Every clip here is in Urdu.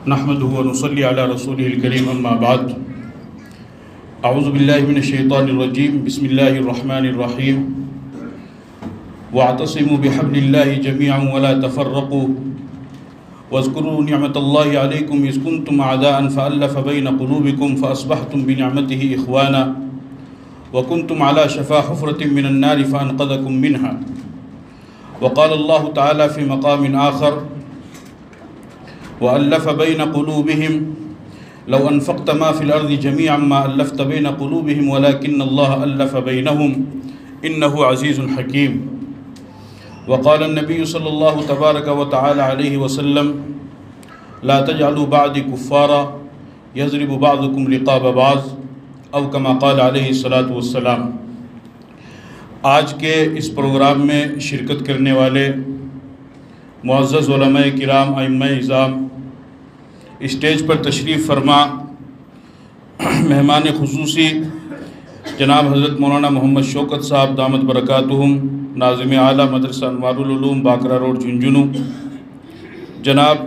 نحمده ونصلي على رسوله الكريم اما بعد اعوذ بالله من الشيطان الرجيم بسم الله الرحمن الرحيم واعتصموا بحبل الله جميعا ولا تفرقوا واذكروا نعمة الله عليكم إذ كنتم أعداء فألف بين قلوبكم فأصبحتم بنعمته إخوانا وكنتم على شفا حفرة من النار فأنقذكم منها وقال الله تعالى في مقام آخر وألف بين قلوبهم لو أنفقت ما في الأرض جميعا ما ألفت بين قلوبهم ولكن الله ألف بينهم إنه عزيز حكيم وقال النبي صلى الله تبارك وتعالى عليه وسلم لا تجعلوا بعدي كفارا يضرب بعضكم رقاب بعض او كما قال علیہ الصلاۃ والسلام۔ آج کے اس پروگرام میں شرکت کرنے والے معزز علماء کرام، ائمہ اعظام، اسٹیج پر تشریف فرما مہمان خصوصی جناب حضرت مولانا محمد شوکت صاحب دامت برکاتہم، ناظم اعلیٰ مدرسہ انوار العلوم باکرہ روڈ جھنجھنو، جناب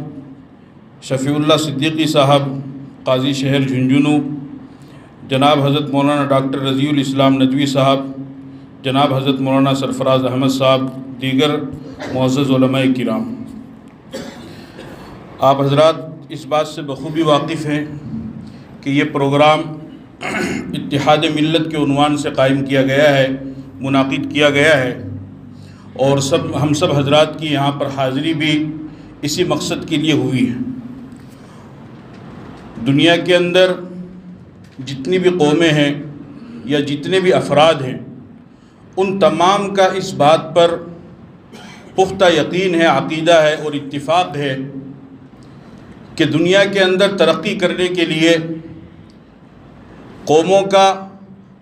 شفیع اللہ صدیقی صاحب قاضی شہر جھنجھنو، جناب حضرت مولانا ڈاکٹر رضی الاسلام ندوی صاحب، جناب حضرت مولانا سرفراز احمد صاحب، دیگر معزز علماء کرام، آپ حضرات اس بات سے بخوبی واقف ہیں کہ یہ پروگرام اتحاد ملت کے عنوان سے قائم کیا گیا ہے، منعقد کیا گیا ہے، اور ہم سب حضرات کی یہاں پر حاضری بھی اسی مقصد کے لیے ہوئی ہے۔ دنیا کے اندر جتنی بھی قومیں ہیں یا جتنے بھی افراد ہیں، ان تمام کا اس بات پر پختہ یقین ہے، عقیدہ ہے اور اتفاق ہے کہ دنیا کے اندر ترقی کرنے کے لیے قوموں کا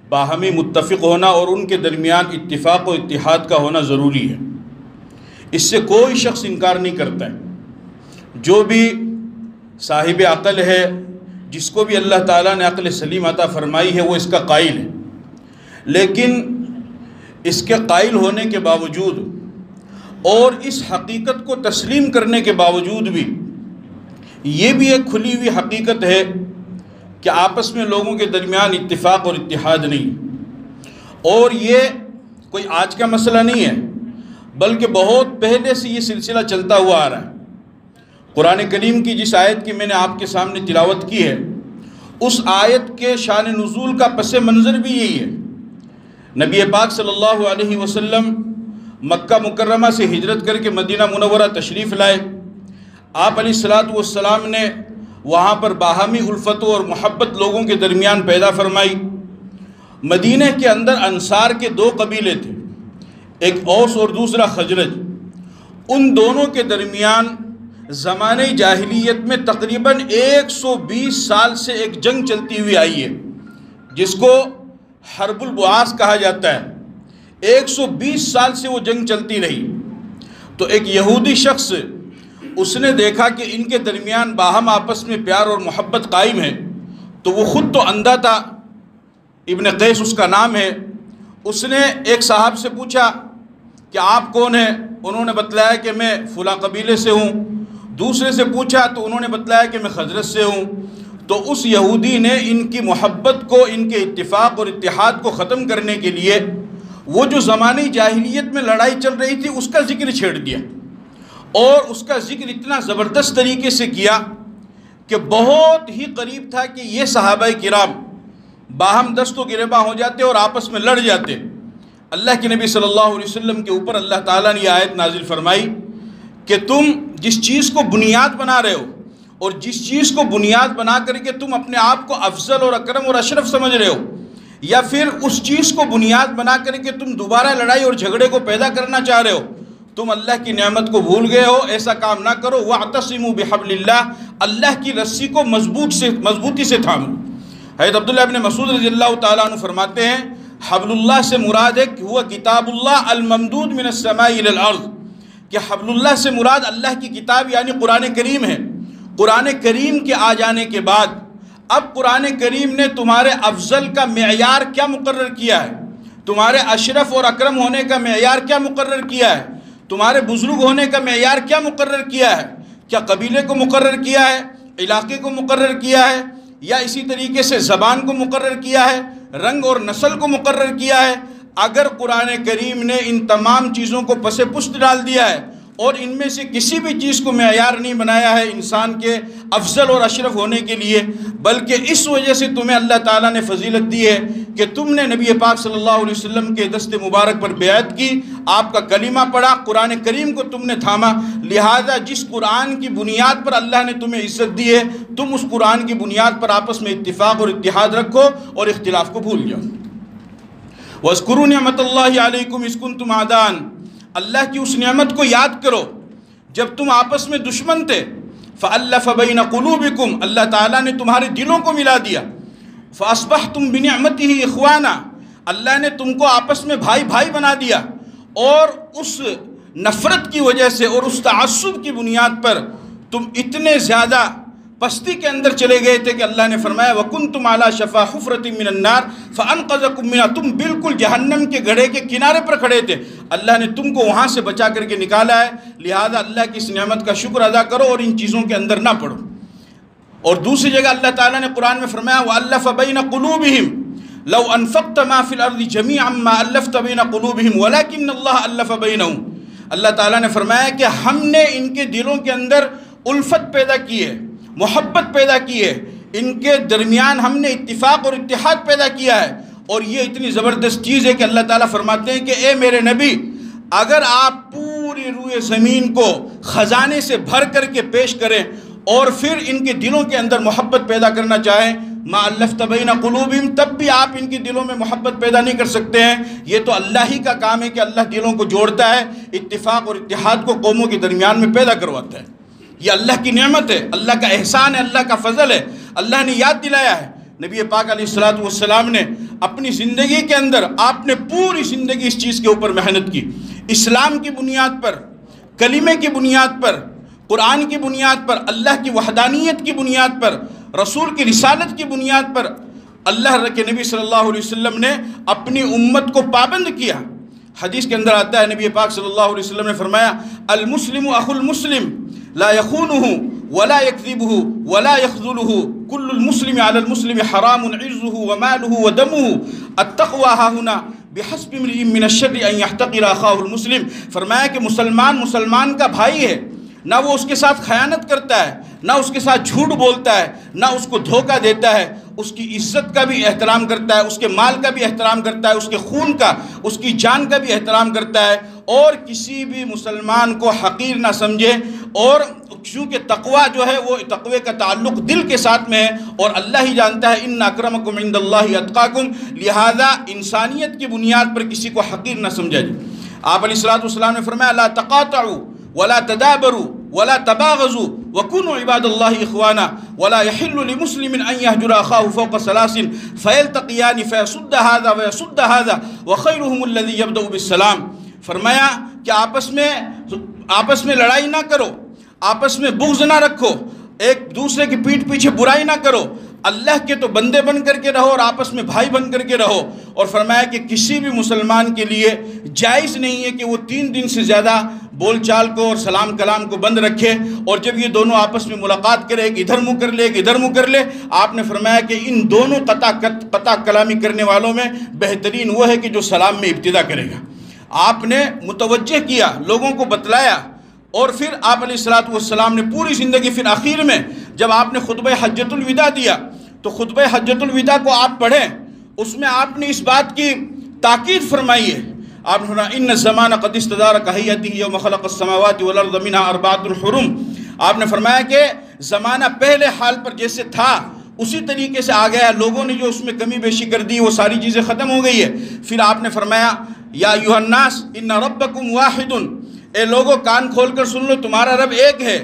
باہمی متفق ہونا اور ان کے درمیان اتفاق و اتحاد کا ہونا ضروری ہے۔ اس سے کوئی شخص انکار نہیں کرتا ہے۔ جو بھی صاحب عقل ہے، جس کو بھی اللہ تعالیٰ نے عقل سلیم عطا فرمائی ہے، وہ اس کا قائل ہے، لیکن اس کے قائل ہونے کے باوجود اور اس حقیقت کو تسلیم کرنے کے باوجود بھی یہ بھی ایک کھلی ہوئی حقیقت ہے کہ آپس میں لوگوں کے درمیان اتفاق اور اتحاد نہیں، اور یہ کوئی آج کا مسئلہ نہیں ہے، بلکہ بہت پہلے سے یہ سلسلہ چلتا ہوا آ رہا ہے۔ قرآن کریم کی جس آیت کی میں نے آپ کے سامنے تلاوت کی ہے، اس آیت کے شان نزول کا پس منظر بھی یہی ہے۔ نبی پاک صلی اللہ علیہ وسلم مکہ مکرمہ سے ہجرت کر کے مدینہ منورہ تشریف لائے۔ آپ علیہ الصلوۃ والسلام نے وہاں پر باہمی الفت اور محبت لوگوں کے درمیان پیدا فرمائی۔ مدینہ کے اندر انصار کے دو قبیلے تھے، ایک اوس اور دوسرا خزرج۔ ان دونوں کے درمیان زمانہ جاہلیت میں تقریباً 120 سال سے ایک جنگ چلتی ہوئی آئی ہے، جس کو حرب البعاث کہا جاتا ہے۔ 120 سال سے وہ جنگ چلتی رہی۔ تو ایک یہودی شخص، اس نے دیکھا کہ ان کے درمیان باہم آپس میں پیار اور محبت قائم ہے، تو وہ خود تو اندھا تھا، ابن قیس اس کا نام ہے۔ اس نے ایک صاحب سے پوچھا کہ آپ کون ہیں؟ انہوں نے بتلایا کہ میں فلاں قبیلے سے ہوں۔ دوسرے سے پوچھا تو انہوں نے بتلایا کہ میں خزرج سے ہوں۔ تو اس یہودی نے ان کی محبت کو، ان کے اتفاق اور اتحاد کو ختم کرنے کے لیے وہ جو زمانہ جاہلیت میں لڑائی چل رہی تھی اس کا ذکر چھیڑ دیا، اور اس کا ذکر اتنا زبردست طریقے سے کیا کہ بہت ہی قریب تھا کہ یہ صحابہ کرام باہم دست و گریباں ہو جاتے اور آپس میں لڑ جاتے۔ اللہ کے نبی صلی اللہ علیہ وسلم کے اوپر اللہ تعالیٰ نے یہ آیت نازل فرمائی کہ تم جس چیز کو بنیاد بنا رہے ہو، اور جس چیز کو بنیاد بنا کر کے تم اپنے آپ کو افضل اور اکرم اور اشرف سمجھ رہے ہو، یا پھر اس چیز کو بنیاد بنا کر کے تم دوبارہ لڑائی اور جھگڑے کو پیدا کرنا چاہ رہے ہو، تم اللہ کی نعمت کو بھول گئے ہو، ایسا کام نہ کرو۔ وَاعْتَصِمُوا بِحَبْلِ اللَّهِ، اللہ کی رسی کو مضبوطی سے تھامو۔ حضرت عبداللہ ابن مسعود رضی اللہ تعالیٰ عنہ فرماتے ہیں، حبل اللہ سے مراد ہے کہ ہوا کتاب اللہ الممدود من السماء الى الارض، کہ حبل اللہ سے مراد اللہ کی کتاب یعنی قرآن کریم ہے۔ قرآن کریم کے آ جانے کے بعد اب قرآن کریم نے تمہارے افضل کا معیار کیا مقرر کیا ہے، تمہارے اشرف اور اکرم ہونے کا معیار کیا مقرر کیا ہے، تمہارے بزرگ ہونے کا معیار کیا مقرر کیا ہے؟ کیا قبیلے کو مقرر کیا ہے؟ علاقے کو مقرر کیا ہے یا اسی طریقے سے زبان کو مقرر کیا ہے، رنگ اور نسل کو مقرر کیا ہے، اگر قرآن کریم نے ان تمام چیزوں کو پس پشت ڈال دیا ہے اور ان میں سے کسی بھی چیز کو معیار نہیں بنایا ہے انسان کے افضل اور اشرف ہونے کے لیے، بلکہ اس وجہ سے تمہیں اللہ تعالیٰ نے فضیلت دی ہے کہ تم نے نبی پاک صلی اللہ علیہ وسلم کے دست مبارک پر بیعت کی، آپ کا کلمہ پڑھا، قرآن کریم کو تم نے تھاما، لہذا جس قرآن کی بنیاد پر اللہ نے تمہیں عزت دی ہے تم اس قرآن کی بنیاد پر آپس میں اتفاق اور اتحاد رکھو اور اختلاف کو بھول جاؤ۔ وَاذْكُرُوا نِعْمَةَ اللَّهِ عَلَيْكُمْ إِذْ كُنْتُمْ أَعْدَاءً، اللہ کی اس نعمت کو یاد کرو جب تم آپس میں دشمن تھے، فَأَلَّفَ بَيْنَ قُلُوبِكُمْ، اللہ تعالیٰ نے تمہارے دلوں کو ملا دیا، فَأَصْبَحْتُمْ بِنِعْمَتِهِ إِخْوَانًا، اللہ نے تم کو آپس میں بھائی بھائی بنا دیا، اور اس نفرت کی وجہ سے اور اس تعصب کی بنیاد پر تم اتنے زیادہ پستی کے اندر چلے گئے تھے کہ اللہ نے فرمایا وَكُنْتُمْ عَلَى شَفَا حُفْرَةٍ مِّنَ النَّارِ فَأَنْقَذَكُم مِّنْهَا، تم بالکل جہنم کے گڑھے کے کنارے پر کھڑے تھے، اللہ نے تم کو وہاں سے بچا کر کے نکالا ہے، لہذا اللہ کی اس نعمت کا شکر ادا کرو اور ان چیزوں کے اندر نہ پڑو۔ اور دوسری جگہ اللہ تعالیٰ نے قرآن میں فرمایا وَأَلَّفَ بَيْنَ قُلُوبِهِمْ لَوْ أَنفَقْتَ مَا فِي الْأَرْضِ جَمِيعًا مَا أَلَّفْتَ بَيْنَ قُلُوبِهِمْ وَلَكِنَّ اللَّهَ أَلَّفَ بَيْنَهُمْ، اللہ تعالیٰ نے فرمایا کہ ہم نے ان کے دلوں کے اندر الفت پیدا کی ہے، محبت پیدا کی ہے، ان کے درمیان ہم نے اتفاق اور اتحاد پیدا کیا ہے، اور یہ اتنی زبردست چیز ہے کہ اللہ تعالیٰ فرماتے ہیں کہ اے میرے نبی، اگر آپ پوری روئے زمین کو خزانے سے بھر کر کے پیش کریں اور پھر ان کے دلوں کے اندر محبت پیدا کرنا چاہیں ما الفت بین قلوبہم، تب بھی آپ ان کے دلوں میں محبت پیدا نہیں کر سکتے ہیں، یہ تو اللہ ہی کا کام ہے کہ اللہ دلوں کو جوڑتا ہے، اتفاق اور اتحاد کو قوموں کے درمیان میں پیدا کرواتا ہے، یہ اللہ کی نعمت ہے، اللہ کا احسان ہے، اللہ کا فضل ہے، اللہ نے یاد دلایا ہے۔ نبی پاک علیہ السلام نے اپنی زندگی کے اندر آپ نے پوری زندگی اس چیز کے اوپر محنت کی، اسلام کی بنیاد پر، کلمے کی بنیاد پر، قرآن کی بنیاد پر، اللہ کی وحدانیت کی بنیاد پر، رسول کی رسالت کی بنیاد پر اللہ کے نبی صلی اللہ علیہ وسلم نے اپنی امت کو پابند کیا۔ حدیث کے اندر آتا ہے نبی پاک صلی اللہ علیہ وسلم نے فرمایا المسلم اخو المسلم لا يخونه ولا يكذبه ولا يخذله كل المسلم على المسلم حرام عرضه وماله ودمه التقوى ها هنا بحسب امرئ من الشر ان يحتقر اخاه المسلم، فرمایا کہ مسلمان کا بھائی ہے، نہ وہ اس کے ساتھ خیانت کرتا ہے، نہ اس کے ساتھ جھوٹ بولتا ہے، نہ اس کو دھوکہ دیتا ہے، اس کی عزت کا بھی احترام کرتا ہے، اس کے مال کا بھی احترام کرتا ہے، اس کے خون کا، اس کی جان کا بھی احترام کرتا ہے، اور کسی بھی مسلمان کو حقیر نہ سمجھے، اور چونکہ تقوی جو ہے وہ تقوی کا تعلق دل کے ساتھ میں ہے اور اللہ ہی جانتا ہے ان اکرمکم عند اللہ اتقاکم، لہذا انسانیت کی بنیاد پر کسی کو حقیر نہ سمجھا جائے۔ آپ علیہ السلام نے فرمایا لا تقاطعوا ولا تدابروا ولا تباغضوا وكونوا عباد الله اخوانا ولا يحل لمسلم ان يهجر اخاه فوق ثلاث فيلتقيان فيصد هذا ويصد هذا وخيرهم الذي يبدأ بالسلام، فرمایا کہ آپس میں لڑائی نہ کرو، آپس میں بغض نہ رکھو، ایک دوسرے کی پیٹھ پیچھے برائی نہ کرو، اللہ کے تو بندے بن کر کے رہو اور آپس میں بھائی بن کر کے رہو، اور فرمایا کہ کسی بھی مسلمان کے لیے جائز نہیں ہے کہ وہ 3 دن سے زیادہ بول چال کو اور سلام کلام کو بند رکھے، اور جب یہ دونوں آپس میں ملاقات کرے ایک ادھر منہ کر لے ایک ادھر منہ کر لے، آپ نے فرمایا کہ ان دونوں قطع کلامی کرنے والوں میں بہترین وہ ہے کہ جو سلام میں ابتدا کرے گا۔ آپ نے متوجہ کیا، لوگوں کو بتلایا، اور پھر آپ علیہ السلام نے پوری زندگی، پھر آخر میں جب آپ نے خطبہ حجۃ الوداع دیا تو خطبہ حجۃ الوداع کو آپ پڑھیں، اس میں آپ نے اس بات کی تاکید فرمائی ہے، آپ نے فرمایا ان الزمان قد استدار کہیته یوم خلق السماوات والارض منها 4 حرم، آپ نے فرمایا کہ زمانہ پہلے حال پر جیسے تھا اسی طریقے سے آ گیا، لوگوں نے جو اس میں کمی بیشی کر دی وہ ساری چیزیں ختم ہو گئی ہے۔ پھر آپ نے فرمایا یا ایھا الناس ان ربکم واحد، اے لوگوں کان کھول کر سن لو، تمہارا رب ایک ہے،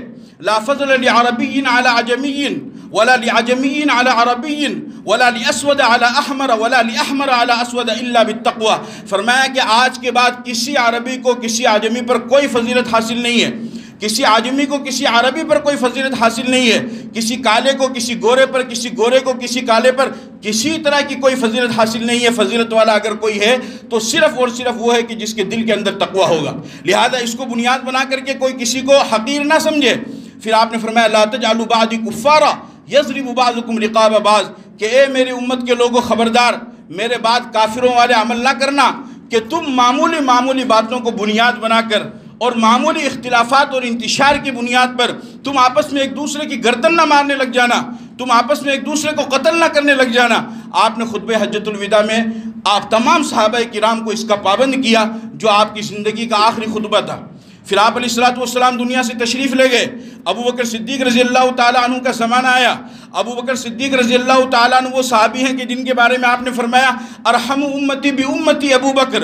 لا فضل لعربی علی عجمی ولا لعجمی علی عربی ولا لاسود علی احمر ولا لاحمر علی اسود الا بالتقوی، فرمایا کہ آج کے بعد کسی عربی کو کسی عجمی پر کوئی فضیلت حاصل نہیں ہے، کسی عجمی کو کسی عربی پر کوئی فضیلت حاصل نہیں ہے، کسی کالے کو کسی گورے پر، کسی گورے کو کسی کالے پر کسی طرح کی کوئی فضیلت حاصل نہیں ہے، فضیلت والا اگر کوئی ہے تو صرف اور صرف وہ ہے کہ جس کے دل کے اندر تقوی ہوگا، لہذا اس کو بنیاد بنا کر کے کوئی کسی کو حقیر نہ سمجھے، پھر آپ نے فرمایا لا تجعلوا بعدی کفارا یضرب بعضکم رقاب بعض، کہ اے میری امت کے لوگوں خبردار، میرے بعد کافروں والے عمل نہ کرنا کہ تم معمولی باتوں کو بنیاد بنا کر اور معمولی اختلافات اور انتشار کی بنیاد پر تم آپس میں ایک دوسرے کی گردن نہ مارنے لگ جانا، تم آپس میں ایک دوسرے کو قتل نہ کرنے لگ جانا۔ آپ نے خطبہ حجۃ الوداع میں آپ تمام صحابہ کرام کو اس کا پابند کیا، جو آپ کی زندگی کا آخری خطبہ تھا۔ پھر آپ علیہ السلام دنیا سے تشریف لے گئے، ابو بکر صدیق رضی اللہ تعالیٰ عنہ کا زمانہ آیا۔ ابو بکر صدیق رضی اللہ تعالیٰ عنہ وہ صحابی ہیں کہ جن کے بارے میں آپ نے فرمایا ارحم امتی بامتی ابو بکر،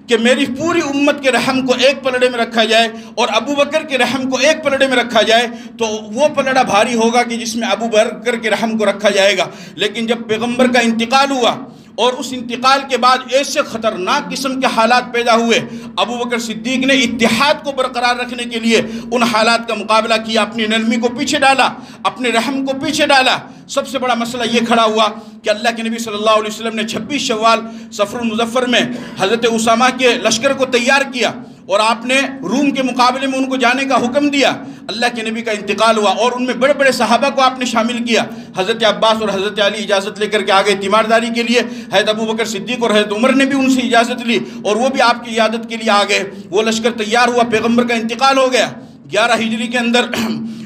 کہ میری پوری امت کے رحم کو ایک پلڑے میں رکھا جائے اور ابو بکر کے رحم کو ایک پلڑے میں رکھا جائے تو وہ پلڑا بھاری ہوگا کہ جس میں ابو بکر کے رحم کو رکھا جائے گا۔ لیکن جب پیغمبر کا انتقال ہوا اور اس انتقال کے بعد ایسے خطرناک قسم کے حالات پیدا ہوئے، ابو بکر صدیق نے اتحاد کو برقرار رکھنے کے لیے ان حالات کا مقابلہ کیا، اپنی نرمی کو پیچھے ڈالا، اپنے رحم کو پیچھے ڈالا۔ سب سے بڑا مسئلہ یہ کھڑا ہوا کہ اللہ کے نبی صلی اللہ علیہ وسلم نے 26 شوال صفر المظفر میں حضرت اسامہ کے لشکر کو تیار کیا اور آپ نے روم کے مقابلے میں ان کو جانے کا حکم دیا۔ اللہ کے نبی کا انتقال ہوا اور ان میں بڑے بڑے صحابہ کو آپ نے شامل کیا۔ حضرت عباس اور حضرت علی اجازت لے کر کے آگئے تیمارداری کے لیے، حضرت ابو بکر صدیق اور حضرت عمر نے بھی ان سے اجازت لی اور وہ بھی آپ کی عیادت کے لیے آگئے۔ وہ لشکر تیار ہوا، پیغمبر کا انتقال ہو گیا 11 ہجری کے اندر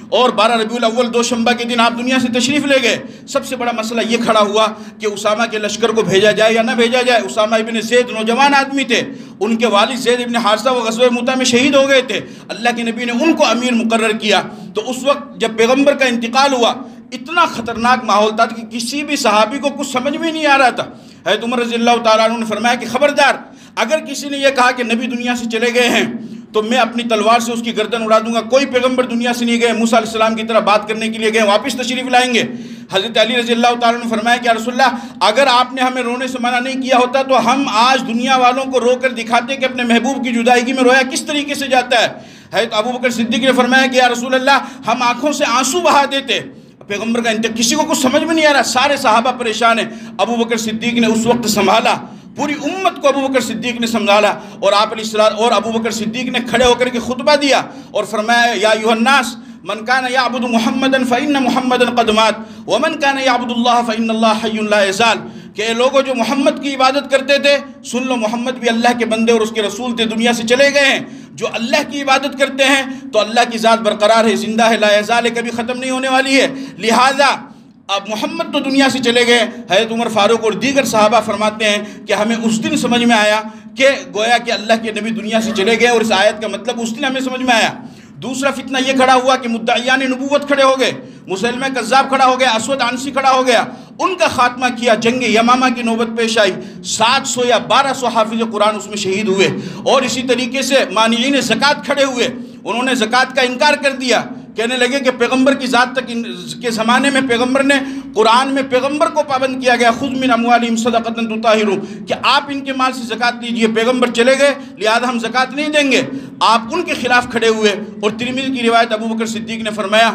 اور 12 ربیع الاول دوشنبہ کے دن آپ دنیا سے تشریف لے گئے۔ سب سے بڑا مسئلہ یہ کھڑا ہوا کہ اسامہ کے لشکر کو بھیجا جائے یا نہ بھیجا جائے۔ اسامہ ابن زید نوجوان آدمی تھے، ان کے والد زید ابن حارثہ وہ غزوہ مؤتہ میں شہید ہو گئے تھے، اللہ کے نبی نے ان کو امیر مقرر کیا۔ تو اس وقت جب پیغمبر کا انتقال ہوا اتنا خطرناک ماحول تھا کہ کسی بھی صحابی کو کچھ سمجھ میں نہیں آ رہا تھا۔ حضرت عمر رضی اللہ تعالیٰ عنہ نے فرمایا کہ خبردار، اگر کسی نے یہ کہا کہ نبی دنیا سے چلے گئے ہیں تو میں اپنی تلوار سے اس کی گردن اڑا دوں گا۔ کوئی پیغمبر دنیا سے نہیں گئے، موسیٰ علیہ السلام کی طرح بات کرنے کے لیے گئے، واپس تشریف لائیں گے۔ حضرت علی رضی اللہ تعالیٰ نے فرمایا کہ یا رسول اللہ، اگر آپ نے ہمیں رونے سے منع نہیں کیا ہوتا تو ہم آج دنیا والوں کو رو کر دکھاتے کہ اپنے محبوب کی جدائیگی میں رویا کس طریقے سے جاتا ہے۔ حضرت ابو بکر صدیق نے فرمایا کہ یا رسول اللہ، ہم آنکھوں سے آنسو بہا دیتے۔ پیغمبر کا انتقال کسی کو کچھ سمجھ میں نہیں آ رہا، سارے صحابہ پریشان ہیں۔ ابو بکر صدیق نے اس وقت سنبھالا، پوری امت کو ابو بکر صدیق نے سنبھالا اور آپ علیہ السلام اور ابو بکر صدیق نے کھڑے ہو کر کے خطبہ دیا اور فرمایا یا ایھا الناس من کان یعبد محمدا فإن محمدا قد مات ومن کان یعبد اللہ فإن اللہ حی لا یزال، کہ اے لوگوں جو محمد کی عبادت کرتے تھے سن لو، محمد بھی اللہ کے بندے اور اس کے رسول تھے، دنیا سے چلے گئے ہیں۔ جو اللہ کی عبادت کرتے ہیں تو اللہ کی ذات برقرار ہے، زندہ ہے، لا یزال ہے، کبھی ختم نہیں ہونے والی ہے۔ لہٰذا اب محمد تو دنیا سے چلے گئے۔ حضرت عمر فاروق اور دیگر صحابہ فرماتے ہیں کہ ہمیں اس دن سمجھ میں آیا کہ گویا کہ اللہ کے نبی دنیا سے چلے گئے، اور اس آیت کا مطلب اس دن ہمیں سمجھ میں آیا۔ دوسرا فتنہ یہ کھڑا ہوا کہ مدعیان نبوت کھڑے ہو گئے، مسلمہ کذاب کھڑا ہو گیا، اسود عنسی کھڑا ہو گیا، ان کا خاتمہ کیا۔ جنگ یمامہ کی نوبت پیش آئی، 700 یا 1200 حافظ قرآن اس میں شہید ہوئے، اور اسی طریقے سے مانعین زکوٰۃ کھڑے ہوئے، انہوں نے زکوٰۃ کا انکار کر دیا، کہنے لگے کہ پیغمبر کی ذات تک کے زمانے میں پیغمبر نے قرآن میں پیغمبر کو پابند کیا گیا، خذ من اموالہم صدقۃ تطہرہم، کہ آپ ان کے مال سے زکوٰۃ لیجئے۔ پیغمبر چلے گئے لہذا ہم زکوٰۃ نہیں دیں گے، آپ ان کے خلاف کھڑے ہوئے۔ اور ترمذی کی روایت ابو بکر صدیق نے فرمایا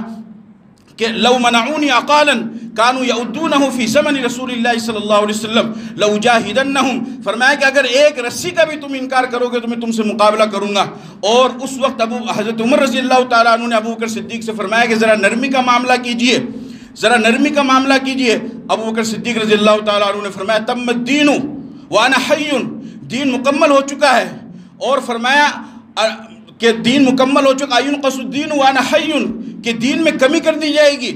کہ لو منعونی عقالا کانوا یعدونہ فی زمن رسول اللہ صلی اللہ علیہ وسلم لأجاہدنہم، فرمایا کہ اگر ایک رسی کا بھی تم انکار کرو گے تو میں تم سے مقابلہ کروں گا۔ اور اس وقت حضرت عمر رضی اللہ تعالیٰ عنہ نے ابو بکر صدیق سے فرمایا کہ ذرا نرمی کا معاملہ کیجئے، ذرا نرمی کا معاملہ کیجئے۔ ابو بکر صدیق رضی اللہ تعالیٰ عنہ نے فرمایا تم الدین وانا حی، دین مکمل ہو چکا ہے، اور فرمایا کہ دین مکمل ہو چکا، ینقص الدین وانا حی، کہ دین میں کمی کر دی جائے گی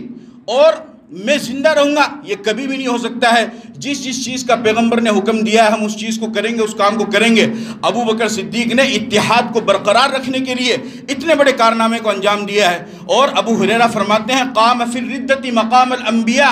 اور میں زندہ رہوں گا، یہ کبھی بھی نہیں ہو سکتا ہے۔ جس چیز کا پیغمبر نے حکم دیا ہے ہم اس چیز کو کریں گے، اس کام کو کریں گے۔ ابو بکر صدیق نے اتحاد کو برقرار رکھنے کے لیے اتنے بڑے کارنامے کو انجام دیا ہے۔ اور ابو ہریرہ فرماتے ہیں قام فی الردۃ مقام الانبیاء،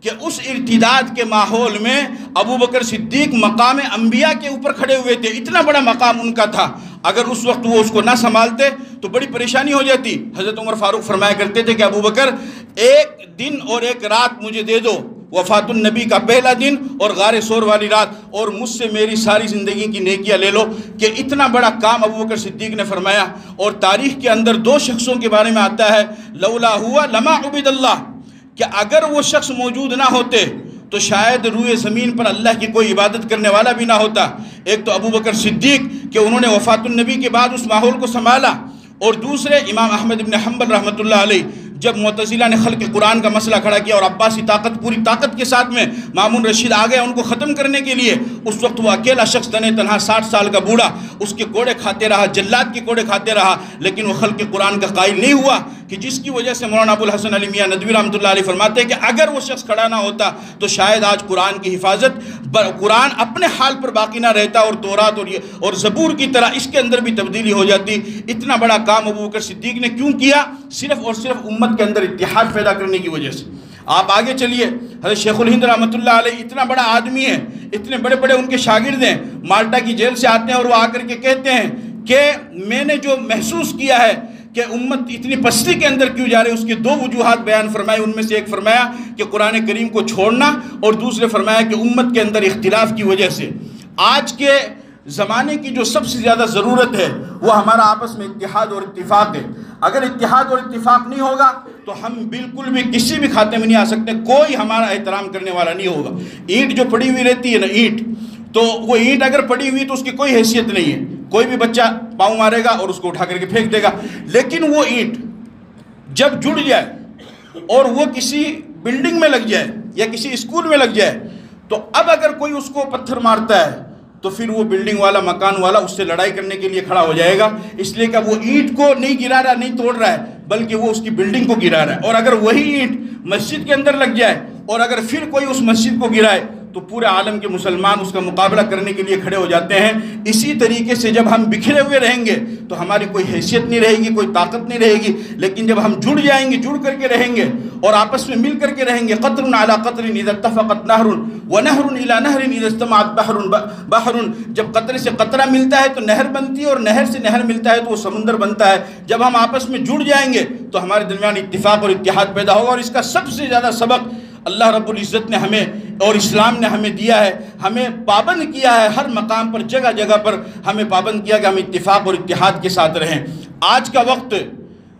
کہ اس ارتداد کے ماحول میں ابو بکر صدیق مقام انبیاء کے اوپر کھڑے ہوئے تھے، اتنا بڑا مقام ان کا تھا۔ اگر اس وقت وہ اس کو نہ سنبھالتے تو بڑی پریشانی ہو جاتی۔ حضرت عمر فاروق فرمایا کرتے تھے کہ ابو بکر ایک دن اور ایک رات مجھے دے دو، وفات النبی کا پہلا دن اور غار ثور والی رات، اور مجھ سے میری ساری زندگی کی نیکیاں لے لو، کہ اتنا بڑا کام ابو بکر صدیق نے فرمایا۔ اور تاریخ کے اندر 2 شخصوں کے بارے میں آتا ہے لولا ہوا لما عبد اللہ، کہ اگر وہ شخص موجود نہ ہوتے تو شاید روئے زمین پر اللہ کی کوئی عبادت کرنے والا بھی نہ ہوتا۔ ایک تو ابو بکر صدیق کہ انہوں نے وفات النبی کے بعد اس ماحول کو سنبھالا، اور دوسرے امام احمد بن حنبل رحمۃ اللہ علیہ جب معتزلہ نے خلق قرآن کا مسئلہ کھڑا کیا اور عباسی طاقت پوری طاقت کے ساتھ میں مامون رشید آ گئے ان کو ختم کرنے کے لیے، اس وقت وہ اکیلا شخص تنے تنہا 60 سال کا بوڑھا اس کے کوڑے کھاتے رہا، جلاد کے کوڑے کھاتے رہا، لیکن وہ خلق قرآن کا قائل نہیں ہوا، کہ جس کی وجہ سے مولانا ابو الحسن علی میاں ندوی رحمۃ اللہ علیہ فرماتے ہیں کہ اگر وہ شخص کھڑا نہ ہوتا تو شاید آج قرآن کی حفاظت، قرآن اپنے حال پر باقی نہ رہتا اور تورات اور زبور کی طرح اس کے اندر بھی تبدیلی ہو جاتی۔ اتنا بڑا کام ابو بکر صدیق نے کیوں کیا؟ صرف اور صرف امت کے اندر اتحاد پیدا کرنے کی وجہ سے۔ آپ آگے چلیے، حضرت شیخ الہند رحمۃ اللہ علیہ اتنا بڑا آدمی ہے، اتنے بڑے بڑے ان کے شاگرد ہیں، مالٹا کی جیل سے آتے ہیں اور وہ آ کر کے کہتے ہیں کہ میں نے جو محسوس کیا ہے کہ امت اتنی پستی کے اندر کیوں جا رہی ہے، اس کی 2 وجوہات بیان فرمائے۔ ان میں سے ایک فرمایا کہ قرآن کریم کو چھوڑنا، اور دوسرے فرمایا کہ امت کے اندر اختلاف کی وجہ سے۔ آج کے زمانے کی جو سب سے زیادہ ضرورت ہے وہ ہمارا آپس میں اتحاد اور اتفاق ہے۔ اگر اتحاد اور اتفاق نہیں ہوگا تو ہم بالکل بھی کسی بھی کھاتے میں نہیں آ سکتے، کوئی ہمارا احترام کرنے والا نہیں ہوگا۔ اینٹ جو پڑی ہوئی رہتی ہے نا، اینٹ، تو وہ اینٹ اگر پڑی ہوئی تو اس کی کوئی حیثیت نہیں ہے، کوئی بھی بچہ پاؤں مارے گا اور اس کو اٹھا کر کے پھینک دے گا، لیکن وہ اینٹ جب جڑ جائے اور وہ کسی بلڈنگ میں لگ جائے یا کسی اسکول میں لگ جائے تو اب اگر کوئی اس کو پتھر مارتا ہے تو پھر وہ بلڈنگ والا، مکان والا اس سے لڑائی کرنے کے لیے کھڑا ہو جائے گا، اس لیے کہ وہ اینٹ کو نہیں گرا رہا، نہیں توڑ رہا ہے، بلکہ وہ اس کی بلڈنگ کو گرا رہا ہے۔ اور اگر وہی اینٹ مسجد کے اندر لگ جائے اور اگر پھر کوئی اس مسجد کو گرائے تو پورے عالم کے مسلمان اس کا مقابلہ کرنے کے لیے کھڑے ہو جاتے ہیں۔ اسی طریقے سے جب ہم بکھرے ہوئے رہیں گے تو ہماری کوئی حیثیت نہیں رہے گی، کوئی طاقت نہیں رہے گی، لیکن جب ہم جڑ جائیں گے، جڑ کر کے رہیں گے اور آپس میں مل کر کے رہیں گے، قطر علی قطر اذا اتفقت نہر ونہر الی نہر اذا اجتمعت بحر، جب قطرے سے قطرہ ملتا ہے تو نہر بنتی ہے اور نہر سے نہر ملتا ہے تو وہ سمندر بنتا ہے۔ جب ہم آپس میں جڑ جائیں گے تو ہمارے درمیان اتفاق اور اتحاد پیدا ہوگا، اور اس کا سب سے زیادہ سبق اللہ رب العزت نے ہمیں اور اسلام نے ہمیں دیا ہے، ہمیں پابند کیا ہے، ہر مقام پر، جگہ جگہ پر ہمیں پابند کیا کہ ہم اتفاق اور اتحاد کے ساتھ رہیں۔ آج کا وقت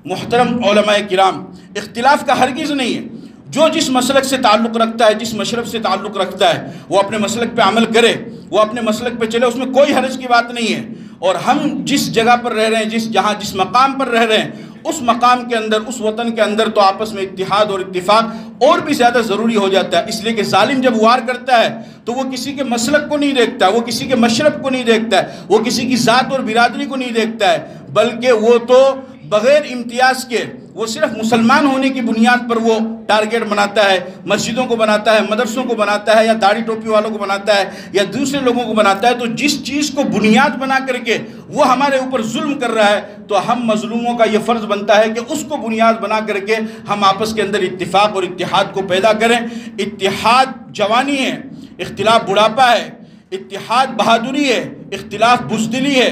محترم علماء کرام، اختلاف کا ہرگز نہیں ہے، جو جس مسلک سے تعلق رکھتا ہے، جس مشرب سے تعلق رکھتا ہے وہ اپنے مسلک پہ عمل کرے، وہ اپنے مسلک پہ چلے، اس میں کوئی حرج کی بات نہیں ہے۔ اور ہم جس جگہ پر رہ رہے ہیں، جس مقام پر رہ رہے ہیں، اس مقام کے اندر، اس وطن کے اندر تو آپس میں اتحاد اور اتفاق اور بھی زیادہ ضروری ہو جاتا ہے، اس لیے کہ ظالم جب وار کرتا ہے تو وہ کسی کے مسلک کو نہیں دیکھتا، وہ کسی کے مشرب کو نہیں دیکھتا ہے، وہ کسی کی ذات اور برادری کو نہیں دیکھتا ہے، بلکہ وہ تو بغیر امتیاز کے، وہ صرف مسلمان ہونے کی بنیاد پر وہ ٹارگیٹ بناتا ہے، مسجدوں کو بناتا ہے، مدرسوں کو بناتا ہے، یا داڑھی ٹوپی والوں کو بناتا ہے، یا دوسرے لوگوں کو بناتا ہے۔ تو جس چیز کو بنیاد بنا کر کے وہ ہمارے اوپر ظلم کر رہا ہے تو ہم مظلوموں کا یہ فرض بنتا ہے کہ اس کو بنیاد بنا کر کے ہم آپس کے اندر اتفاق اور اتحاد کو پیدا کریں۔ اتحاد جوانی ہے، اختلاف بڑھاپا ہے، اتحاد بہادری ہے، اختلاف بزدلی ہے،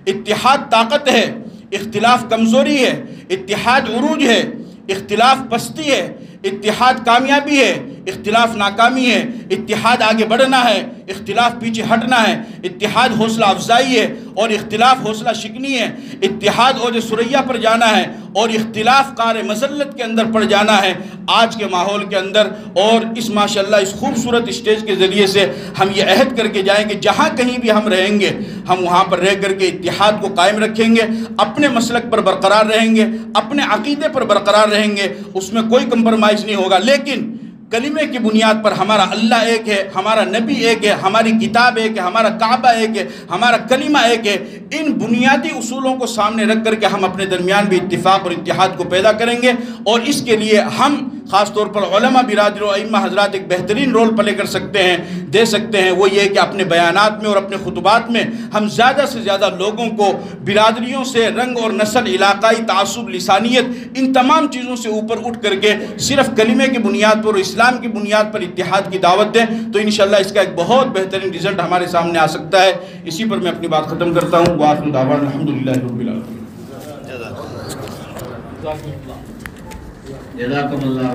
اتحاد طاقت ہے، اختلاف کمزوری ہے، اتحاد عروج ہے، اختلاف پستی ہے، اتحاد کامیابی ہے، اختلاف ناکامی ہے، اتحاد آگے بڑھنا ہے، اختلاف پیچھے ہٹنا ہے، اتحاد حوصلہ افزائی ہے اور اختلاف حوصلہ شکنی ہے، اتحاد اوج ثریا پر جانا ہے اور اختلاف قعر مذلت کے اندر پڑ جانا ہے آج کے ماحول کے اندر۔ اور اس ماشاءاللہ اس خوبصورت اسٹیج کے ذریعے سے ہم یہ عہد کر کے جائیں کہ جہاں کہیں بھی ہم رہیں گے ہم وہاں پر رہ کر کے اتحاد کو قائم رکھیں گے، اپنے مسلک پر برقرار رہیں گے، اپنے عقیدے پر برقرار رہیں گے، اس میں کوئی کمپرمائز نہیں ہوگا، لیکن کلمے کی بنیاد پر ہمارا اللہ ایک ہے، ہمارا نبی ایک ہے، ہماری کتاب ایک ہے، ہمارا کعبہ ایک ہے، ہمارا کلمہ ایک ہے۔ ان بنیادی اصولوں کو سامنے رکھ کر کے ہم اپنے درمیان بھی اتفاق اور اتحاد کو پیدا کریں گے، اور اس کے لیے ہم خاص طور پر علماء برادر و ائمہ حضرات ایک بہترین رول پلے کر سکتے ہیں، دے سکتے ہیں، وہ یہ کہ اپنے بیانات میں اور اپنے خطبات میں ہم زیادہ سے زیادہ لوگوں کو برادریوں سے، رنگ اور نسل، علاقائی تعصب، لسانیت، ان تمام چیزوں سے اوپر اٹھ کر کے صرف کلمے کی بنیاد پر اور اسلام کی بنیاد پر اتحاد کی دعوت دیں، تو انشاءاللہ اس کا ایک بہت بہترین رزلٹ ہمارے سامنے آ سکتا ہے۔ اسی پر میں اپنی بات ختم کرتا ہوں۔ وآخر دعوانا الحمدللہ رب العالمین۔ جزاکم اللہ